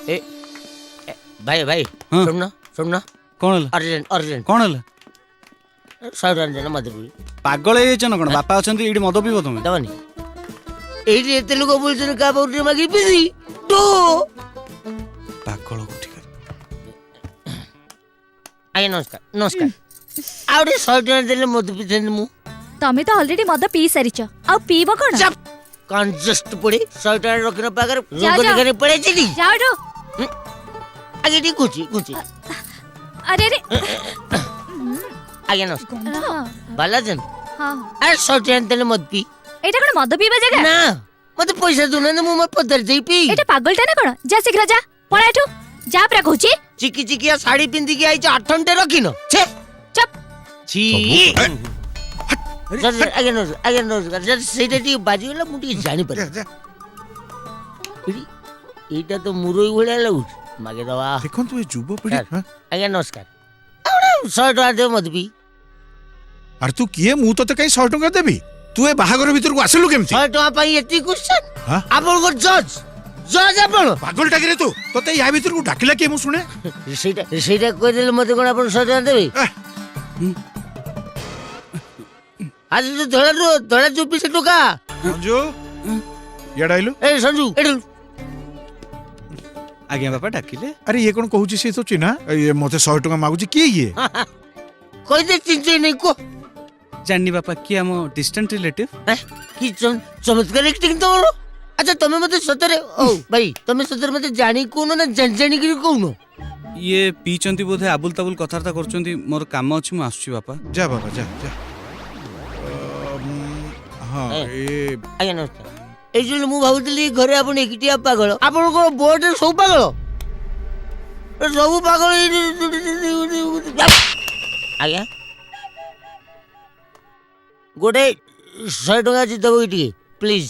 ए, ए, भाई भाई हाँ। सुनना सुनना कौन है अर्जेंट अर्जेंट कौन है 100 टଙ୍କା ଦେନା ମତେ ପିଇ ପାଗଳ ହେଇଯାଇଛ ନା କଣ ବାପା ଅଛନ୍ତି ଏଇଠି ମଦ ପିଇବ ତମେ ଦବନି ଏଇଠି ଏତେ ଲୋକ ବୁଲୁଛନ୍ତି କାହା ପାଖରୁ ମାଗି ପିସି ତୁ ପାଗଳ କୋଠି ଆଜ୍ଞା ନମସ୍କାର ନମସ୍କାର ଆଉ ଟିକେ 100 ଟଙ୍କା ଦେଲେ ମଦ ପିଇଥାନ୍ତି ମୁଁ ତମେ ତ ଅଲରେଡି ମଦ ପିଇ ସାରିଛ ଆଉ ପିଇବ କଣ ଚାପ କଞ୍ଜଷ୍ଟ ପଡି 100 ଟଙ୍କା ରଖିନ ପାଖରେ ଯାଅ, ରୋଗ ଯାଅ। ଦେଖାରେ ପଳେଇଛି ଯାଅ ଏଠୁ। ଆଜ୍ଞା ଟିକେ କୁଚି କୁଚି ଆରେ ଆରେ ଆଜ୍ଞା ନମସ୍କାର ହଁ, ବାଲାଜନ ହଁ। ଆରେ 100 ଟଙ୍କା ଦେଲେ ମଦ ପିଇ ଏଇଟା କଣ ମଦ ପିଇବା ଜାଗା ନା ମତେ ପଇସା ଦଉନାହାନ୍ତି ମୁଁ ମୋ ପଦାରେ ଯାଇ ପିଇ ଏଇଟା ପାଗଳଟା ନା କଣ ଯା ଶୀଘ୍ର ଯା ପଳା ଏଠୁ ଯା ପରା କହୁଛି ଚିକି ଚିକିଆ ଶାଢୀ ପିନ୍ଧିକି ଆଇଛ 8 ଘଣ୍ଟେ ରଖିନ ଛେ ଚୁପ୍ छी ଆଜ୍ଞା ନମସ୍କାର ଯଦି ସେଇଟା ଟିକେ ବାଜିଗଲା ମୁଁ ଟିକେ ଜାଣିପାରେ ଏଇଟା ତ ମୁରଇ ଭଳିଆ ଲାଗୁଛି ମାଗିଦବା ଦେଖନ୍ତୁ ଏ ଯୁବପିଢି ଆଜ୍ଞା ନମସ୍କାର 100 ଟଙ୍କା ଦେବ ମତେ ପିଇ ଆରେ ତୁ କିଏ ମୁଁ ତତେ କାଇଁ 100 ଟଙ୍କା ଦେବି ତୁ ଏ ବାହାଘର ଭିତରକୁ ଆସିଲୁ କେମିତି 100 ଟଙ୍କା ପାଇଁ ଏତିକି କ୍ୱେଶ୍ଚନ ହଁ? ଆପଣଙ୍କ ଜଜ୍ ଜଜ୍ ଆପଣ ପାଗଳଟା କିରେ ତୁ ତତେ ୟା ଭିତରକୁ ଡାକିଲା କିଏ ମୁଁ ଶୁଣେ ସେଇଟା ସେଇଟା କହିଦେଲେ ମତେ କଣ ଆପଣ 100 ଟଙ୍କା ଦେବେ ଆଜି ତ ଧଳା ଚୁପି ସେ ଟୋକା ସଞ୍ଜୁ ଇଆଡେ ଆଇଲୁ ଏ ସଞ୍ଜୁ ଏଠୁ ଆଜ୍ଞା ବାପା ଡାକିଲେ ଆରେ ଇଏ କଣ କହୁଛି ସିଏ ତ ଚିହ୍ନା ଇଏ ମତେ 100 ଟଙ୍କା ମାଗୁଛି କିଏ ଇଏ କହିଦେ ଚିଞ୍ଚଇ ନେଇ କୁହ ଜାଣିନି ବାପା କିଏ ଆମ ଡିଷ୍ଟାଣ୍ଟ ରିଲେଟିଭ କି ଚମତ୍କାର ଆକ୍ଟିଂ ତମର ଆଚ୍ଛା ତମେ ମତେ ସତରେ ଓ ଭାଇ ତମେ ସତରେ ମତେ ଜାଣି କହୁନ ନା ଜାଣିକିରି କହୁନ ଇଏ ପିଇଛନ୍ତି ବୋଧେ ଆବୁଲ ତାବୁଲ କଥାବାର୍ତ୍ତା କରୁଛନ୍ତି ମୋର କାମ ଅଛି ମୁଁ ଆସୁଛି ବାପା ଯା ବାବା ଯା ଯା ହଁ ଏ ଆଜ୍ଞା ନମସ୍କାର ଏଇ ଯୋଉ ମୁଁ ଭାବୁଥିଲି ଘରେ ଆପଣ ଏକିଟିଆ ପାଗଳ ଆପଣଙ୍କର ବୋର୍ଡରେ ସବୁ ପାଗଳ ସବୁ ପାଗଳ ଆଜ୍ଞା ଗୋଟେ 100 ଟଙ୍କା ଅଛି ଦେବ କି ଟିକେ ପ୍ଲିଜ